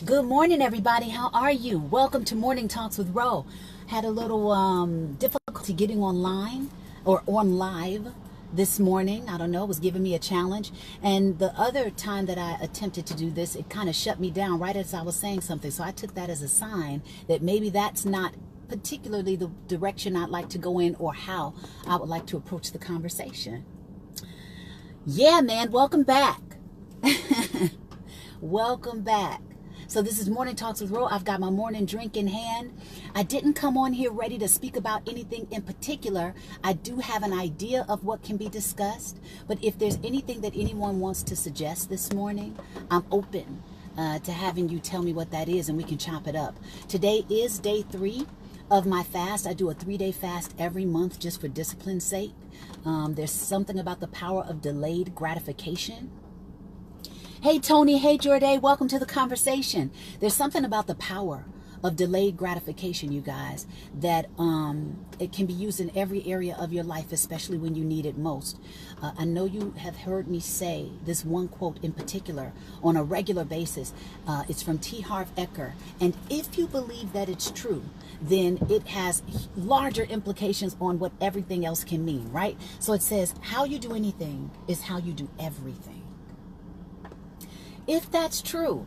Good morning, everybody. How are you? Welcome to Morning Talks with Ro. Had a little difficulty getting online or on live this morning. I don't know, it was giving me a challenge. And the other time that I attempted to do this, it kind of shut me down right as I was saying something. So I took that as a sign that maybe that's not particularly the direction I'd like to go in or how I would like to approach the conversation. Yeah, man, welcome back. Welcome back. So this is Morning Talks with Ro. I've got my morning drink in hand. I didn't come on here ready to speak about anything in particular. I do have an idea of what can be discussed. But if there's anything that anyone wants to suggest this morning, I'm open to having you tell me what that is and we can chop it up. Today is day 3 of my fast. I do a 3-day fast every month just for discipline's sake. There's something about the power of delayed gratification. Hey, Tony. Hey, Jorday. Welcome to the conversation. There's something about the power of delayed gratification, you guys, that it can be used in every area of your life, especially when you need it most. I know you have heard me say this one quote in particular on a regular basis. It's from T. Harv Eker. And if you believe that it's true, then it has larger implications on what everything else can mean, right? So it says, how you do anything is how you do everything. If that's true,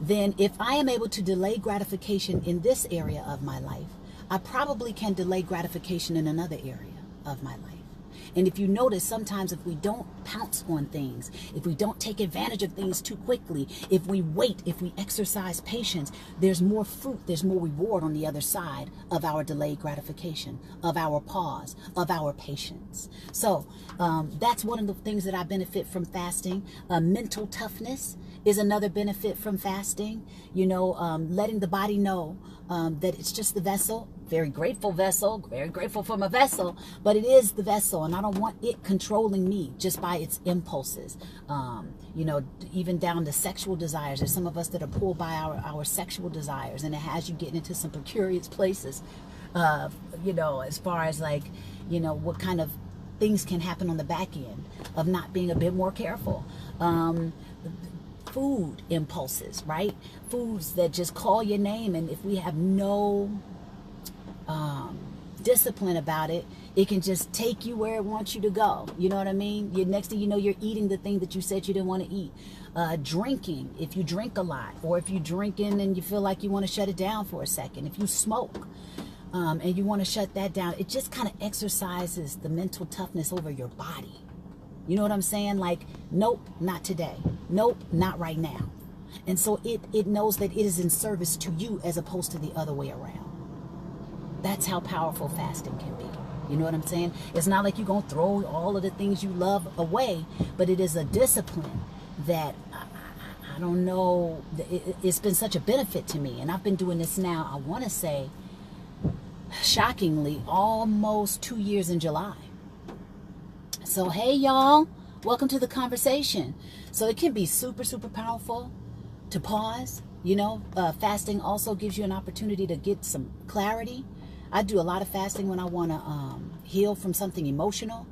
then if I am able to delay gratification in this area of my life, I probably can delay gratification in another area of my life. And if you notice, sometimes if we don't pounce on things, if we don't take advantage of things too quickly, if we wait, if we exercise patience, there's more fruit, there's more reward on the other side of our delayed gratification, of our pause, of our patience. So that's one of the things that I benefit from fasting. Mental toughness is another benefit from fasting. You know, letting the body know that it's just the vessel. Very grateful vessel, very grateful for my vessel, but it is the vessel, and I don't want it controlling me just by its impulses. You know, even down to sexual desires. There's some of us that are pulled by our sexual desires, and it has you getting into some precarious places, you know, as far as like, you know, what kind of things can happen on the back end of not being a bit more careful. Food impulses, right? Foods that just call your name, and if we have no discipline about it, it can just take you where it wants you to go. You know what I mean? Next thing you know, you're eating the thing that you said you didn't want to eat. Drinking, if you drink a lot, or if you're drinking and you feel like you want to shut it down for a second. If you smoke and you want to shut that down, it just kind of exercises the mental toughness over your body. You know what I'm saying? Like, nope, not today. Nope, not right now. And so it knows that it is in service to you as opposed to the other way around. That's how powerful fasting can be. You know what I'm saying? It's not like you're going to throw all of the things you love away, but it is a discipline that, I don't know, it's been such a benefit to me. And I've been doing this now, I want to say, shockingly, almost 2 years in July. So, hey, y'all, welcome to the conversation. So it can be super, super powerful to pause. You know, fasting also gives you an opportunity to get some clarity. I do a lot of fasting when I want to heal from something emotional.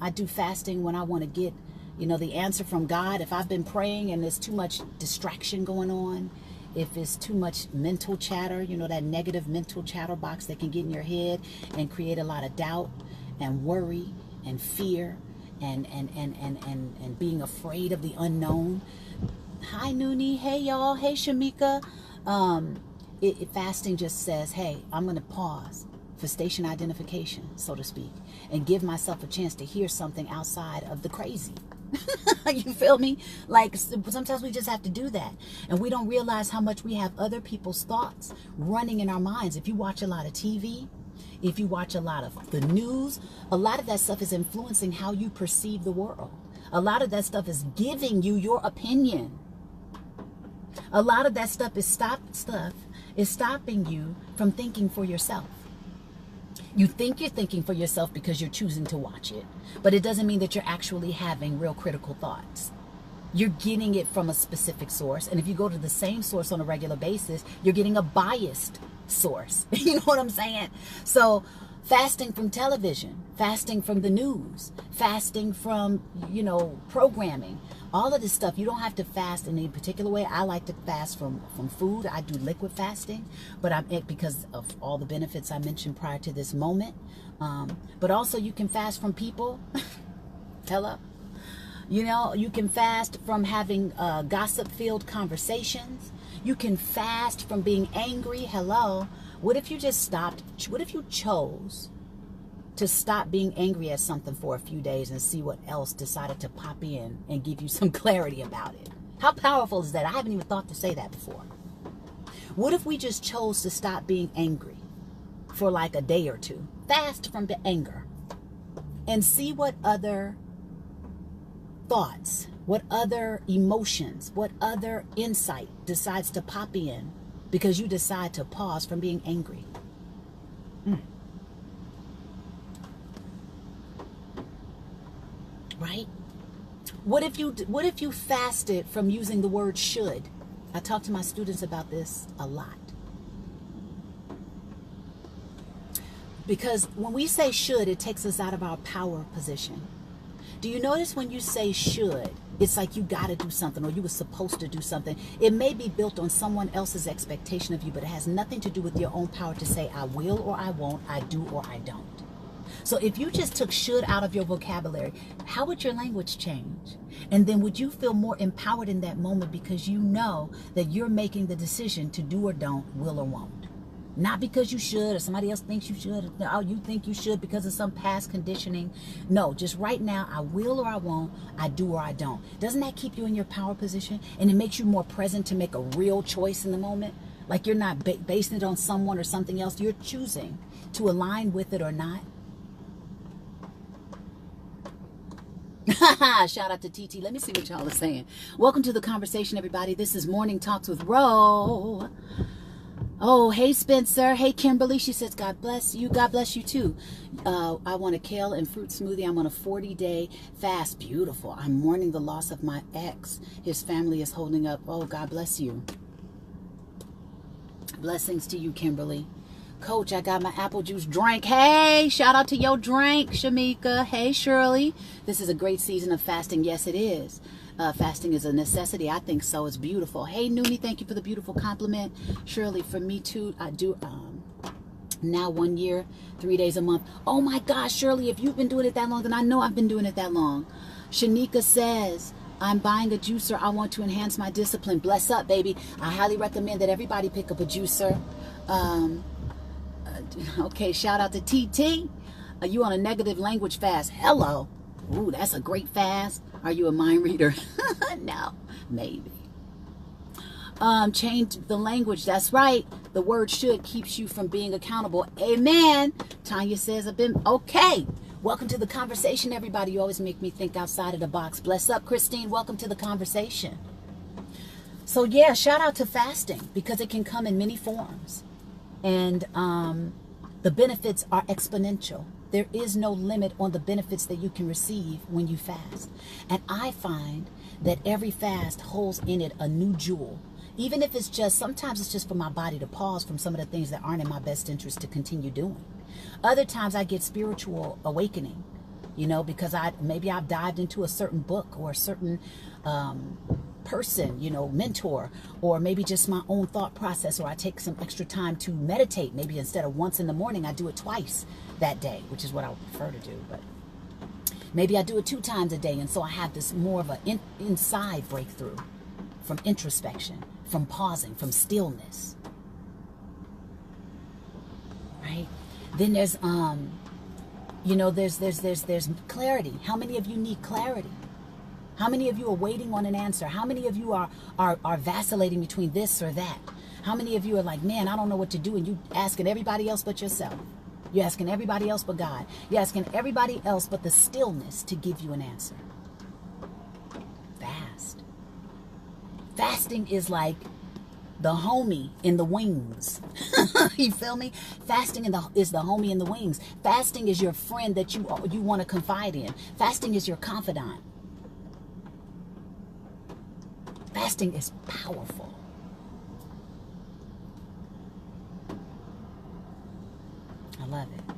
I do fasting when I want to get, you know, the answer from God. If I've been praying and there's too much distraction going on, if it's too much mental chatter, you know, that negative mental chatterbox that can get in your head and create a lot of doubt and worry and fear and being afraid of the unknown. Hi, Noonie. Hey, y'all. Hey, Shamika. Fasting just says, hey, I'm going to pause for station identification, so to speak, and give myself a chance to hear something outside of the crazy. You feel me? Like, sometimes we just have to do that. And we don't realize how much we have other people's thoughts running in our minds. If you watch a lot of TV, if you watch a lot of the news, a lot of that stuff is influencing how you perceive the world. A lot of that stuff is giving you your opinion. A lot of that stuff is stopping you from thinking for yourself. You think you're thinking for yourself because you're choosing to watch it, but it doesn't mean that you're actually having real critical thoughts. You're getting it from a specific source, and if you go to the same source on a regular basis, you're getting a biased source. You know what I'm saying? So fasting from television, fasting from the news, fasting from, you know, programming, All of this stuff, you don't have to fast in any particular way. I like to fast from food. I do liquid fasting, but because of all the benefits I mentioned prior to this moment. But also you can fast from people. Hello. You know, you can fast from having gossip-filled conversations. You can fast from being angry. Hello. What if you just stopped? What if you chose to stop being angry at something for a few days and see what else decided to pop in and give you some clarity about it? How powerful is that? I haven't even thought to say that before. What if we just chose to stop being angry for like a day or two? Fast from the anger and see what other thoughts, what other emotions, what other insight decides to pop in because you decide to pause from being angry. Right? What if you fasted from using the word should? I talk to my students about this a lot. Because when we say should, it takes us out of our power position. Do you notice when you say should, it's like you got to do something or you were supposed to do something. It may be built on someone else's expectation of you, but it has nothing to do with your own power to say I will or I won't, I do or I don't. So if you just took should out of your vocabulary, how would your language change? And then would you feel more empowered in that moment because you know that you're making the decision to do or don't, will or won't? Not because you should or somebody else thinks you should. Oh, you think you should because of some past conditioning. No, just right now, I will or I won't, I do or I don't. Doesn't that keep you in your power position? And it makes you more present to make a real choice in the moment? Like you're not basing it on someone or something else. You're choosing to align with it or not. Shout out to TT. Let me see what y'all are saying. Welcome to the conversation, everybody. This is Morning Talks with Ro. Oh, hey, Spencer. Hey, Kimberly. She says, God bless you. God bless you, too. I want a kale and fruit smoothie. I'm on a 40-day fast. Beautiful. I'm mourning the loss of my ex. His family is holding up. Oh, God bless you. Blessings to you, Kimberly. Coach, I got my apple juice drink. Hey, shout out to your drink, Shamika. Hey, Shirley. This is a great season of fasting. Yes, it is. Fasting is a necessity. I think so. It's beautiful. Hey, Noonie, thank you for the beautiful compliment. Shirley, for me too, I do now 1 year, 3 days a month. Oh my gosh, Shirley, if you've been doing it that long, then I know I've been doing it that long. Shanika says, I'm buying a juicer. I want to enhance my discipline. Bless up, baby. I highly recommend that everybody pick up a juicer. Okay, shout out to TT. Are you on a negative language fast? Hello. Ooh, that's a great fast. Are you a mind reader? No, maybe. Change the language. That's right. The word should keeps you from being accountable. Amen. Tanya says, I've been okay. Welcome to the conversation, everybody. You always make me think outside of the box. Bless up, Christine. Welcome to the conversation. So yeah, shout out to fasting because it can come in many forms. And the benefits are exponential. There is no limit on the benefits that you can receive when you fast. And I find that every fast holds in it a new jewel. Even if it's just, sometimes it's just for my body to pause from some of the things that aren't in my best interest to continue doing. Other times I get spiritual awakening, you know, because maybe I've dived into a certain book or a certain person, you know, mentor, or maybe just my own thought process, or I take some extra time to meditate. Maybe instead of once in the morning, I do it twice that day, which is what I would prefer to do. But maybe I do it 2 times a day. And so I have this more of an inside breakthrough from introspection, from pausing, from stillness. Right? Then there's, you know, there's clarity. How many of you need clarity? How many of you are waiting on an answer? How many of you are vacillating between this or that? How many of you are like, man, I don't know what to do, and you asking everybody else but yourself? You're asking everybody else but God. You're asking everybody else but the stillness to give you an answer. Fast. Fasting is like the homie in the wings. You feel me? Fasting is the homie in the wings. Fasting is your friend that you want to confide in. Fasting is your confidant. Fasting is powerful. I love it.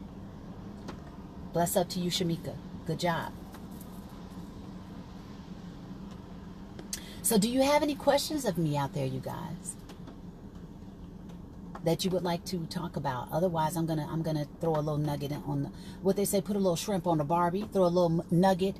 Bless up to you, Shamika. Good job. So do you have any questions of me out there, you guys, that you would like to talk about? Otherwise, I'm gonna throw a little nugget on what they say, put a little shrimp on the Barbie, throw a little nugget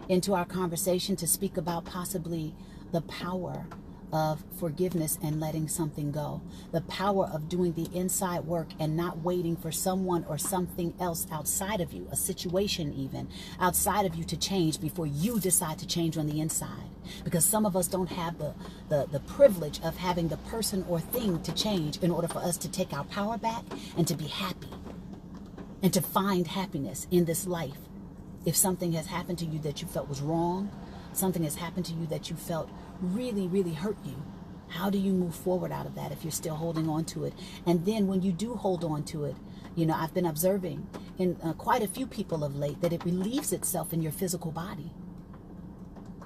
into our conversation to speak about possibly the power of forgiveness and letting something go. The power of doing the inside work and not waiting for someone or something else outside of you, a situation even, outside of you to change before you decide to change on the inside. Because some of us don't have the privilege of having the person or thing to change in order for us to take our power back and to be happy and to find happiness in this life. If something has happened to you that you felt was wrong, something has happened to you that you felt really, really hurt you, how do you move forward out of that if you're still holding on to it? And then when you do hold on to it, you know, I've been observing in quite a few people of late that it relieves itself in your physical body.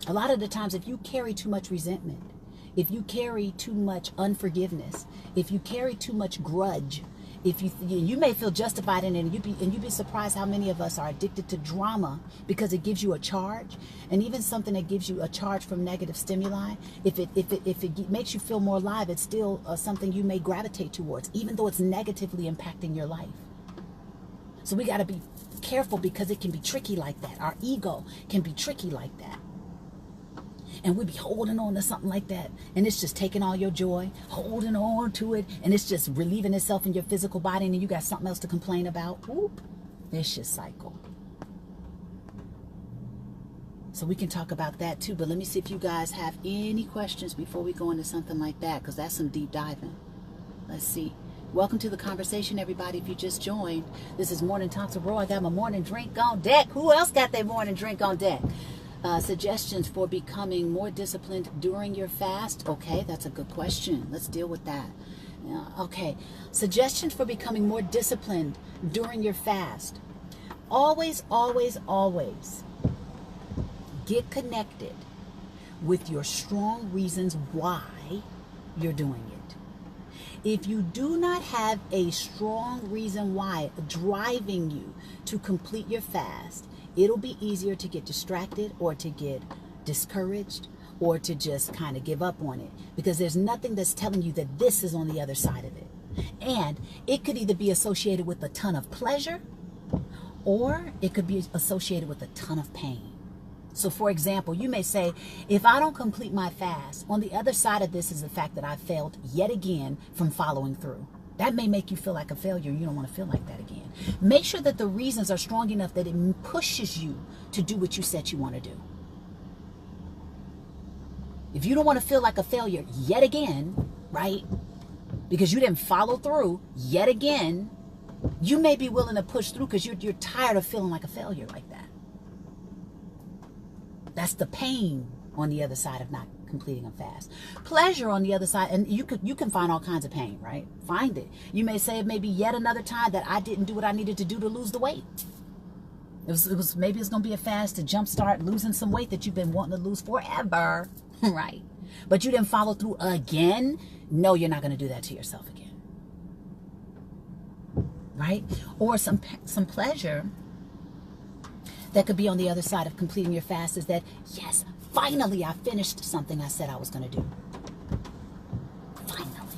A lot of the times, if you carry too much resentment, if you carry too much unforgiveness, if you carry too much grudge, if you may feel justified in it, and you'd be surprised how many of us are addicted to drama because it gives you a charge. And even something that gives you a charge from negative stimuli, if it makes you feel more alive, it's still something you may gravitate towards, even though it's negatively impacting your life. So we got to be careful because it can be tricky like that. Our ego can be tricky like that. And we be holding on to something like that, and it's just taking all your joy, holding on to it, and it's just relieving itself in your physical body, and then you got something else to complain about. Whoop, vicious cycle. So we can talk about that too, but let me see if you guys have any questions before we go into something like that, because that's some deep diving. Let's see. Welcome to the conversation, everybody. If you just joined, this is Morning Talks with Rhona. I got my morning drink on deck. Who else got their morning drink on deck? Suggestions for becoming more disciplined during your fast. Okay, that's a good question. Let's deal with that. Okay, suggestions for becoming more disciplined during your fast. Always, always, always get connected with your strong reasons why you're doing it. If you do not have a strong reason why driving you to complete your fast, it'll be easier to get distracted or to get discouraged or to just kind of give up on it, because there's nothing that's telling you that this is on the other side of it. And it could either be associated with a ton of pleasure, or it could be associated with a ton of pain. So for example, you may say, if I don't complete my fast, on the other side of this is the fact that I failed yet again from following through. That may make you feel like a failure. You don't want to feel like that again. Make sure that the reasons are strong enough that it pushes you to do what you said you want to do. If you don't want to feel like a failure yet again, right, because you didn't follow through yet again, you may be willing to push through because you're tired of feeling like a failure like that. That's the pain on the other side of not completing a fast. Pleasure on the other side, and you can find all kinds of pain, right? Find it. You may say it may be yet another time that I didn't do what I needed to do to lose the weight. Maybe it's going to be a fast to jumpstart losing some weight that you've been wanting to lose forever, right? But you didn't follow through again. No, you're not going to do that to yourself again, right? Or some pleasure that could be on the other side of completing your fast is that, yes, finally I finished something I said I was going to do. Finally.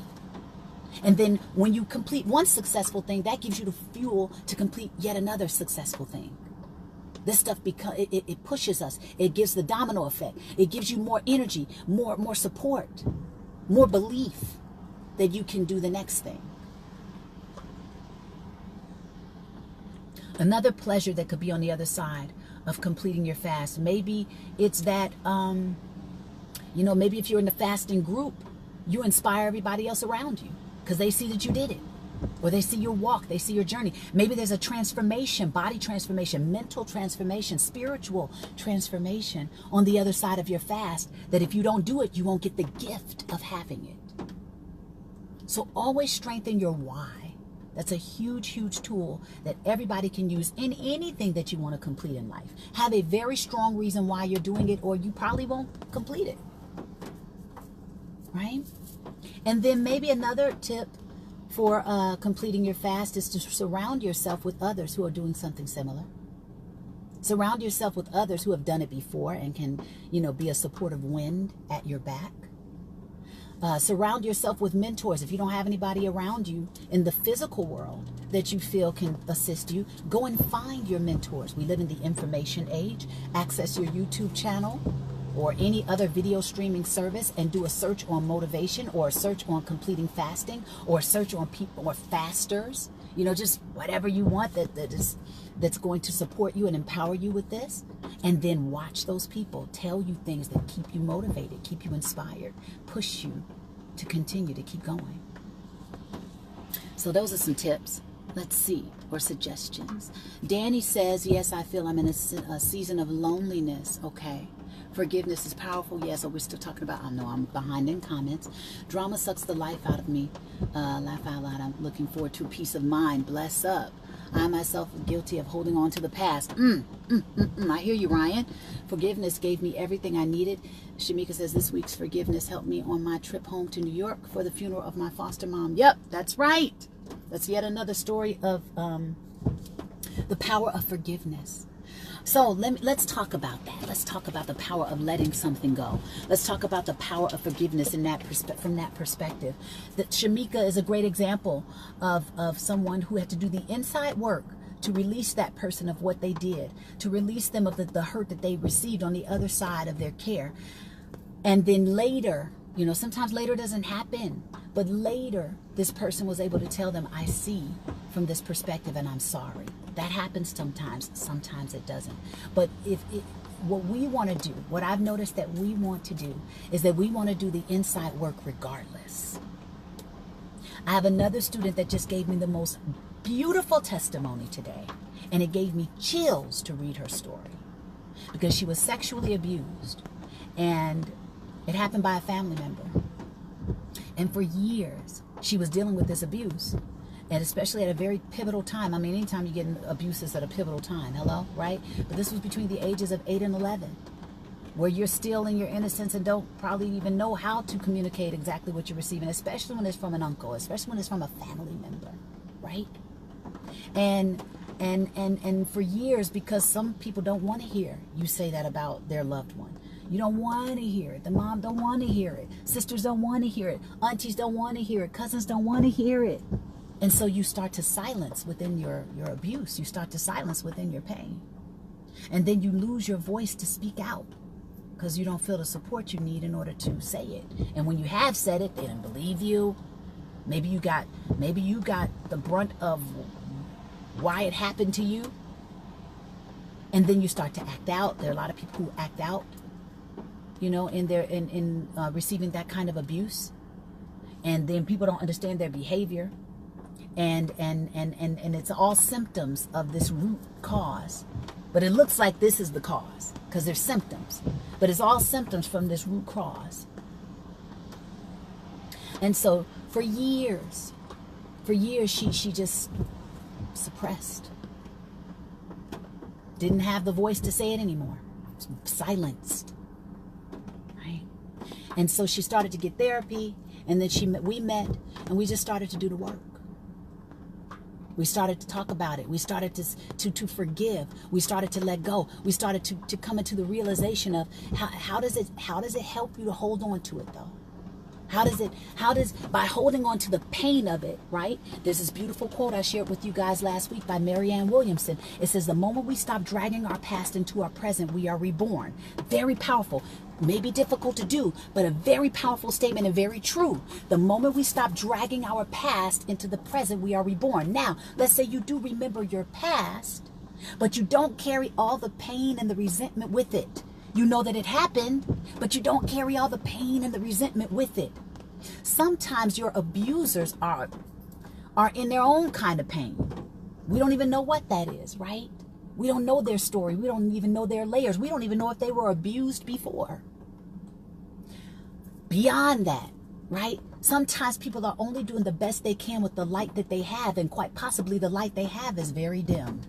And then when you complete one successful thing, that gives you the fuel to complete yet another successful thing. This stuff, it pushes us. It gives the domino effect. It gives you more energy, more support, more belief that you can do the next thing. Another pleasure that could be on the other side of completing your fast. Maybe it's that, maybe if you're in the fasting group, you inspire everybody else around you because they see that you did it. Or they see your walk, they see your journey. Maybe there's a transformation, body transformation, mental transformation, spiritual transformation on the other side of your fast, that if you don't do it, you won't get the gift of having it. So always strengthen your why. That's a huge, huge tool that everybody can use in anything that you want to complete in life. Have a very strong reason why you're doing it, or you probably won't complete it. Right? And then maybe another tip for completing your fast is to surround yourself with others who are doing something similar. Surround yourself with others who have done it before and can, be a supportive wind at your back. Surround yourself with mentors. If you don't have anybody around you in the physical world that you feel can assist you, go and find your mentors. We live in the information age. Access your YouTube channel or any other video streaming service and do a search on motivation, or a search on completing fasting, or a search on people or fasters. Just whatever you want that's going to support you and empower you with this. And then watch those people tell you things that keep you motivated, keep you inspired, push you to continue to keep going. So those are some tips. Let's see, or suggestions. Danny says, yes, I feel I'm in a season of loneliness. Okay. Forgiveness is powerful. Yes, so we're still talking about, I know I'm behind in comments. Drama sucks the life out of me. Laugh out loud. I'm looking forward to peace of mind. Bless up. I myself am guilty of holding on to the past. I hear you, Ryan. Forgiveness gave me everything I needed. Shamika says, this week's forgiveness helped me on my trip home to New York for the funeral of my foster mom. Yep, that's right. That's yet another story of the power of forgiveness. So let's talk about that. Let's talk about the power of letting something go. Let's talk about the power of forgiveness from that perspective. That Shamika is a great example of someone who had to do the inside work to release that person of what they did, to release them of the hurt that they received on the other side of their care. And then later, sometimes later doesn't happen, but later this person was able to tell them, I see from this perspective and I'm sorry. That happens sometimes it doesn't. But what we want to do, what I've noticed that we want to do, is that we want to do the inside work regardless. I have another student that just gave me the most beautiful testimony today, and it gave me chills to read her story, because she was sexually abused, and it happened by a family member. And for years, she was dealing with this abuse. And especially at a very pivotal time. I mean, anytime you get abuses at a pivotal time, hello, right? But this was between the ages of 8 and 11, where you're still in your innocence and don't probably even know how to communicate exactly what you're receiving, especially when it's from an uncle, especially when it's from a family member, right? And for years, because some people don't want to hear you say that about their loved one. You don't want to hear it. The mom don't want to hear it. Sisters don't want to hear it. Aunties don't want to hear it. Cousins don't want to hear it. And so you start to silence within your abuse. You start to silence within your pain. And then you lose your voice to speak out because you don't feel the support you need in order to say it. And when you have said it, they don't believe you. Maybe you got the brunt of why it happened to you. And then you start to act out. There are a lot of people who act out, in receiving that kind of abuse. And then people don't understand their behavior. And it's all symptoms of this root cause. But it looks like this is the cause because there's symptoms. But it's all symptoms from this root cause. And so for years, she just suppressed. Didn't have the voice to say it anymore. Silenced. Right? And so she started to get therapy. And then we met and we just started to do the work. We started to talk about it. We started to forgive. We started to let go. We started to come into the realization of how does it help you to hold on to it though? By holding on to the pain of it, right? There's this beautiful quote I shared with you guys last week by Marianne Williamson. It says, the moment we stop dragging our past into our present, we are reborn. Very powerful. Maybe difficult to do, but a very powerful statement and very true. The moment we stop dragging our past into the present, we are reborn. Now, let's say you do remember your past, but you don't carry all the pain and the resentment with it. You know that it happened, but you don't carry all the pain and the resentment with it. Sometimes your abusers are in their own kind of pain. We don't even know what that is, right? We don't know their story. We don't even know their layers. We don't even know if they were abused before. Beyond that, right? Sometimes people are only doing the best they can with the light that they have, and quite possibly the light they have is very dim.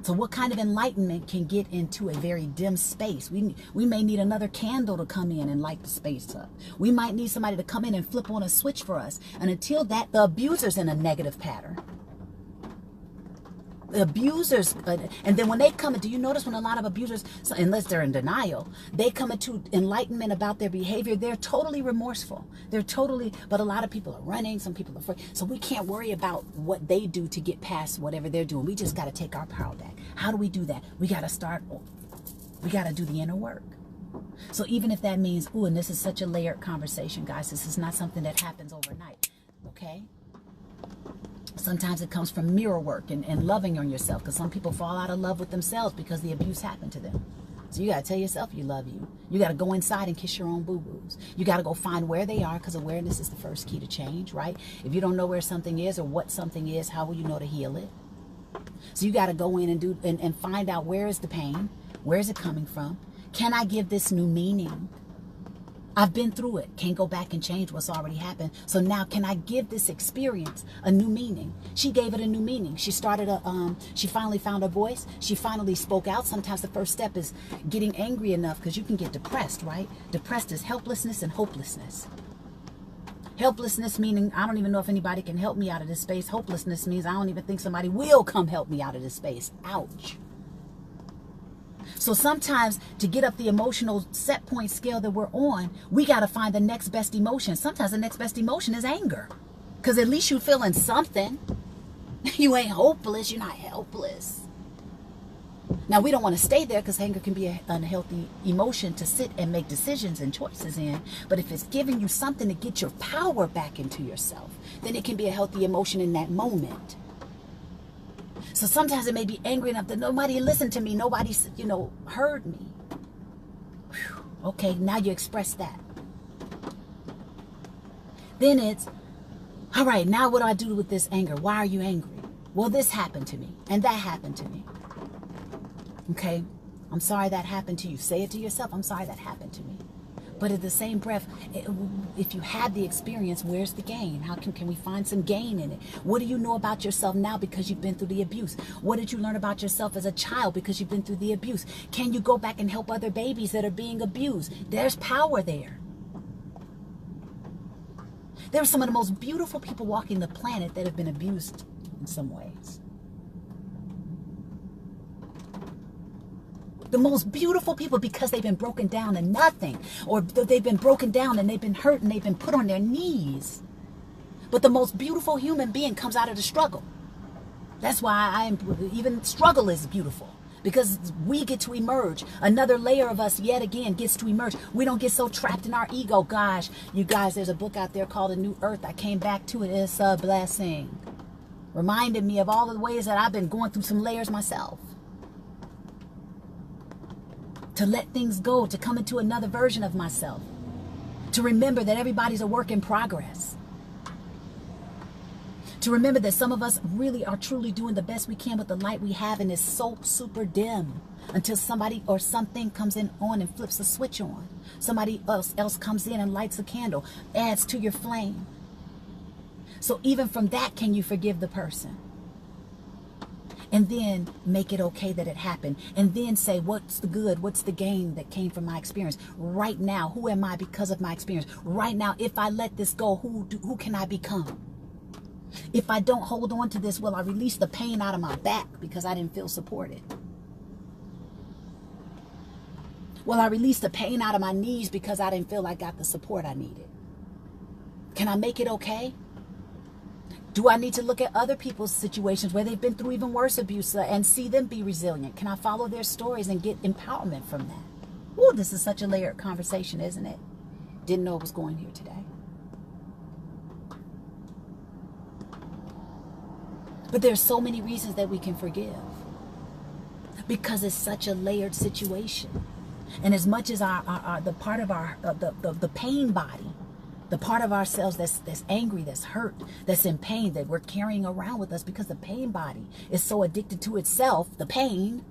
So what kind of enlightenment can get into a very dim space? We may need another candle to come in and light the space up. We might need somebody to come in and flip on a switch for us. And until that, the abuser's in a negative pattern. Abusers, and then when they come, do you notice when a lot of abusers, unless they're in denial, they come into enlightenment about their behavior, they're totally remorseful. But a lot of people are running, some people are afraid. So we can't worry about what they do to get past whatever they're doing. We just got to take our power back. How do we do that? We got to do the inner work. So even if that means, ooh, and this is such a layered conversation, guys, this is not something that happens overnight, okay? Sometimes it comes from mirror work and loving on yourself, because some people fall out of love with themselves because the abuse happened to them. So you got to tell yourself you love you. You got to go inside and kiss your own boo-boos. You got to go find where they are, because awareness is the first key to change, right? If you don't know where something is or what something is, how will you know to heal it? So you got to go in and find out, where is the pain? Where is it coming from? Can I give this new meaning? I've been through it. Can't go back and change what's already happened. So now, can I give this experience a new meaning? She gave it a new meaning. She started she finally found her voice. She finally spoke out. Sometimes the first step is getting angry enough, because you can get depressed, right? Depressed is helplessness and hopelessness. Helplessness meaning, I don't even know if anybody can help me out of this space. Hopelessness means I don't even think somebody will come help me out of this space. Ouch. So sometimes, to get up the emotional set point scale that we're on, we got to find the next best emotion. Sometimes the next best emotion is anger, because at least you're feeling something. You ain't hopeless. You're not helpless. Now, we don't want to stay there, because anger can be an unhealthy emotion to sit and make decisions and choices in. But if it's giving you something to get your power back into yourself, then it can be a healthy emotion in that moment. So sometimes it may be angry enough that nobody listened to me. Nobody, heard me. Whew. Okay, now you express that. Then it's, all right, now what do I do with this anger? Why are you angry? Well, this happened to me, and that happened to me. Okay, I'm sorry that happened to you. Say it to yourself, I'm sorry that happened to me. But at the same breath, if you had the experience, where's the gain? How can we find some gain in it? What do you know about yourself now because you've been through the abuse? What did you learn about yourself as a child because you've been through the abuse? Can you go back and help other babies that are being abused? There's power there. There are some of the most beautiful people walking the planet that have been abused in some ways. The most beautiful people, because they've been broken down to nothing, or they've been broken down and they've been hurt and they've been put on their knees. But the most beautiful human being comes out of the struggle. That's why even struggle is beautiful, because we get to emerge. Another layer of us yet again gets to emerge. We don't get so trapped in our ego. Gosh, you guys, there's a book out there called A New Earth. I came back to it. It's a blessing. Reminded me of all the ways that I've been going through some layers myself. To let things go, to come into another version of myself. To remember that everybody's a work in progress. To remember that some of us really are truly doing the best we can with the light we have, and it's so super dim until somebody or something comes in on and flips a switch on. Somebody else comes in and lights a candle, adds to your flame. So even from that, can you forgive the person? And then make it okay that it happened. And then say, what's the good? What's the gain that came from my experience? Right now, who am I because of my experience? Right now, if I let this go, who can I become? If I don't hold on to this, will I release the pain out of my back because I didn't feel supported? Will I release the pain out of my knees because I didn't feel I got the support I needed? Can I make it okay? Do I need to look at other people's situations where they've been through even worse abuse and see them be resilient? Can I follow their stories and get empowerment from that? Ooh, this is such a layered conversation, isn't it? Didn't know it was going here today. But there's so many reasons that we can forgive, because it's such a layered situation. And as much as the part of our the pain body, the part of ourselves that's angry, that's hurt, that's in pain, that we're carrying around with us because the pain body is so addicted to itself, the pain,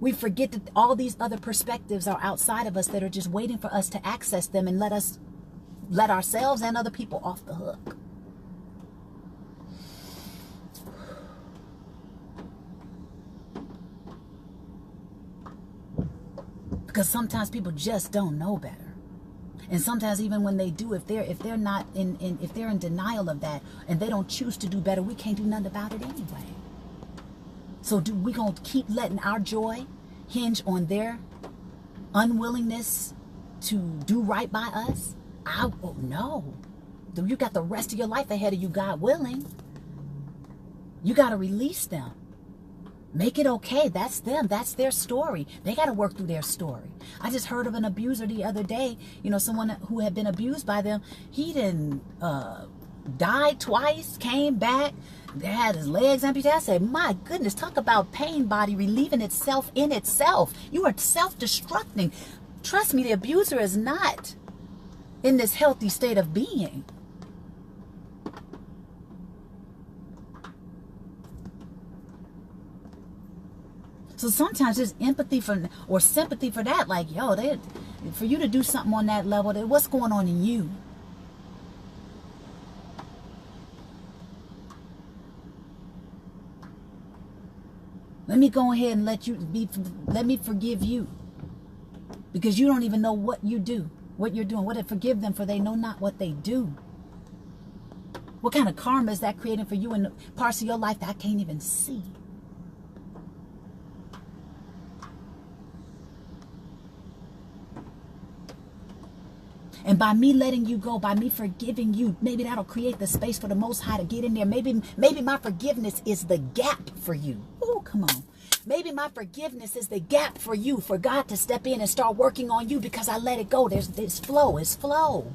we forget that all these other perspectives are outside of us that are just waiting for us to access them and let ourselves and other people off the hook. Because sometimes people just don't know better. And sometimes even when they do, if they're in denial of that and they don't choose to do better, we can't do nothing about it anyway. So do we gonna keep letting our joy hinge on their unwillingness to do right by us? Oh no. You got the rest of your life ahead of you, God willing. You got to release them. Make it okay. That's them. That's their story. They got to work through their story. I just heard of an abuser the other day, you know, someone who had been abused by them. He didn't died twice, came back, had his legs amputated. I said, my goodness, talk about pain body relieving itself in itself. You are self-destructing. Trust me, the abuser is not in this healthy state of being. So sometimes there's empathy for, or sympathy for that. Like, yo, for you to do something on that level, what's going on in you? Let me go ahead and let me forgive you. Because you don't even know what you do, what you're doing. Forgive them, for they know not what they do. What kind of karma is that creating for you in parts of your life that I can't even see? And by me letting you go, by me forgiving you, maybe that'll create the space for the Most High to get in there. Maybe my forgiveness is the gap for you. Oh, come on. Maybe my forgiveness is the gap for you, for God to step in and start working on you because I let it go. There's flow. It's flow.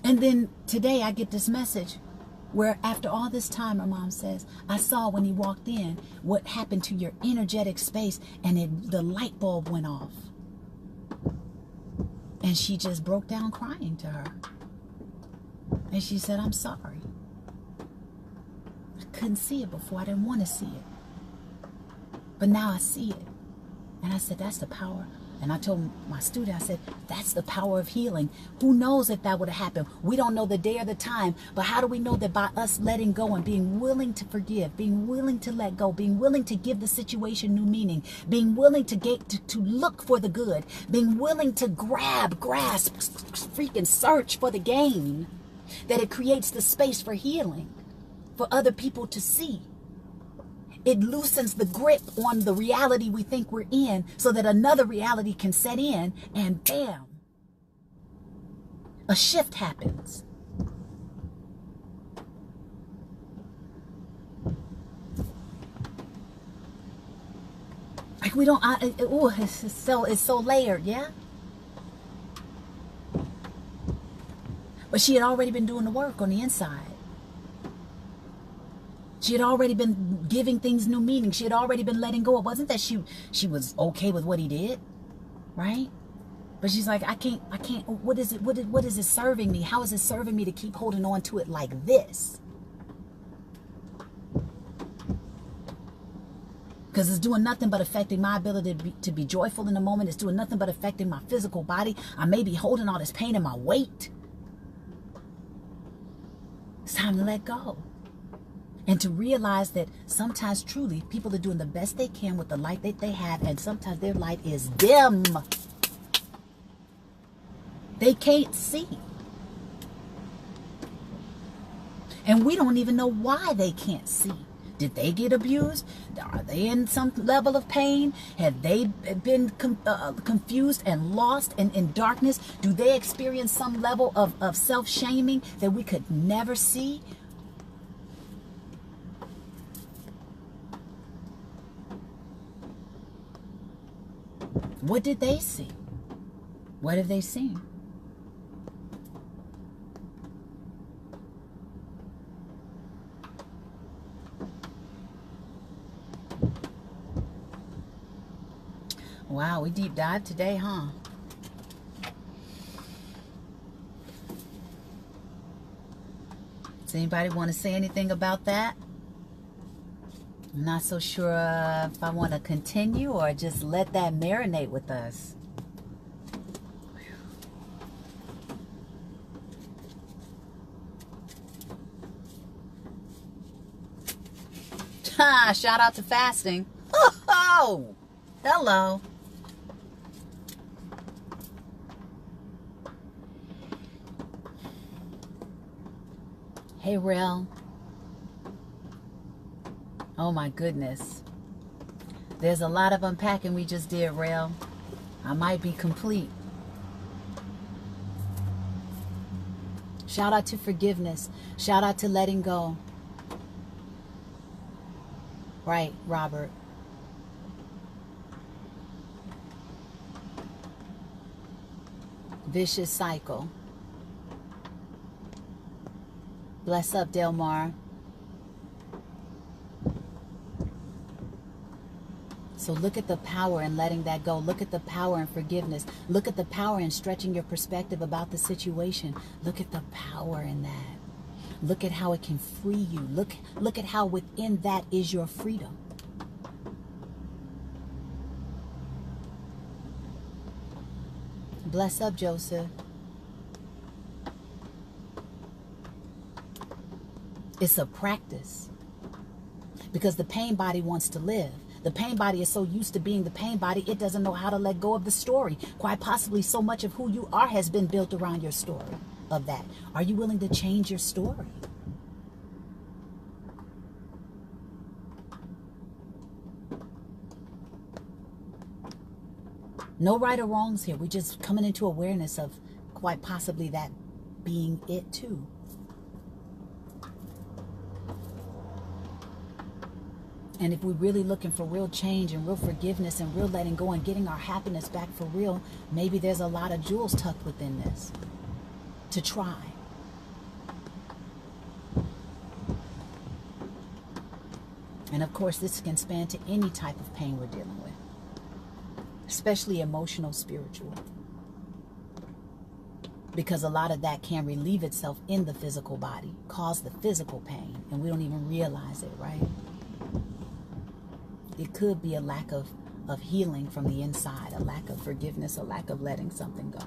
And then today I get this message where after all this time, her mom says, I saw when he walked in what happened to your energetic space, and the light bulb went off. And she just broke down crying to her. And she said, I'm sorry. I couldn't see it before. I didn't want to see it. But now I see it. And I said, that's the power. And I told my student, I said, that's the power of healing. Who knows if that would have happened? We don't know the day or the time, but how do we know that by us letting go and being willing to forgive, being willing to let go, being willing to give the situation new meaning, being willing to look for the good, being willing to grasp, freaking search for the gain, that it creates the space for healing, for other people to see. It loosens the grip on the reality we think we're in so that another reality can set in, and bam, a shift happens. Like we don't, it's so layered, yeah? But she had already been doing the work on the inside. She had already been giving things new meaning. She had already been letting go. It wasn't that she was okay with what he did, right? But she's like, I can't, what is it serving me? How is it serving me to keep holding on to it like this? Because it's doing nothing but affecting my ability to be joyful in the moment. It's doing nothing but affecting my physical body. I may be holding all this pain in my weight. It's time to let go. And to realize that sometimes truly people are doing the best they can with the light that they have, and sometimes their light is dim. They can't see. And we don't even know why they can't see. Did they get abused? Are they in some level of pain? Have they been confused and lost and in darkness? Do they experience some level of self-shaming that we could never see? What did they see? What have they seen? Wow, we deep dive today, huh? Does anybody want to say anything about that? I'm not so sure if I want to continue or just let that marinate with us. Shout out to fasting. Oh, Hello. Hey, Rel. Oh my goodness. There's a lot of unpacking we just did, Rel. I might be complete. Shout out to forgiveness. Shout out to letting go. Right, Robert. Vicious cycle. Bless up, Delmar. So look at the power in letting that go. Look at the power in forgiveness. Look at the power in stretching your perspective about the situation. Look at the power in that. Look at how it can free you. Look at how within that is your freedom. Bless up, Joseph. It's a practice. Because the pain body wants to live. The pain body is so used to being the pain body, it doesn't know how to let go of the story. Quite possibly so much of who you are has been built around your story of that. Are you willing to change your story? No right or wrongs here. We're just coming into awareness of quite possibly that being it too. And if we're really looking for real change and real forgiveness and real letting go and getting our happiness back for real, maybe there's a lot of jewels tucked within this to try. And of course, this can span to any type of pain we're dealing with, especially emotional, spiritual. Because a lot of that can relieve itself in the physical body, cause the physical pain, and we don't even realize it, right? It could be a lack of healing from the inside, a lack of forgiveness, a lack of letting something go.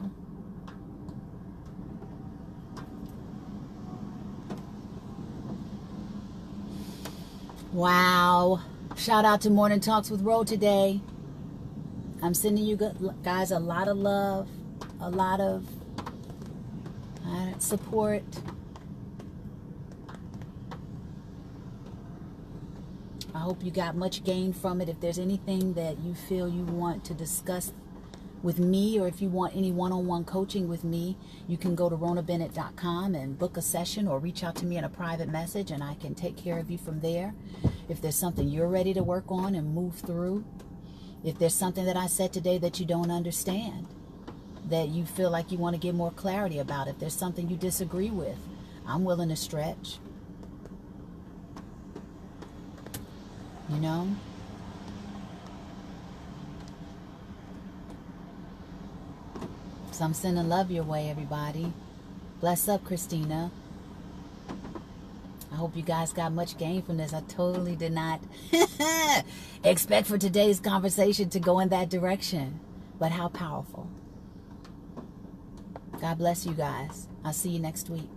Wow. Shout out to Morning Talks with Ro today. I'm sending you guys a lot of love, a lot of support. I hope you got much gain from it. If there's anything that you feel you want to discuss with me, or if you want any one-on-one coaching with me, you can go to rhonabennett.com and book a session, or reach out to me in a private message and I can take care of you from there. If there's something you're ready to work on and move through, if there's something that I said today that you don't understand, that you feel like you want to get more clarity about, if there's something you disagree with, I'm willing to stretch. You know? So I'm sending love your way, everybody. Bless up, Christina. I hope you guys got much gain from this. I totally did not expect for today's conversation to go in that direction. But how powerful. God bless you guys. I'll see you next week.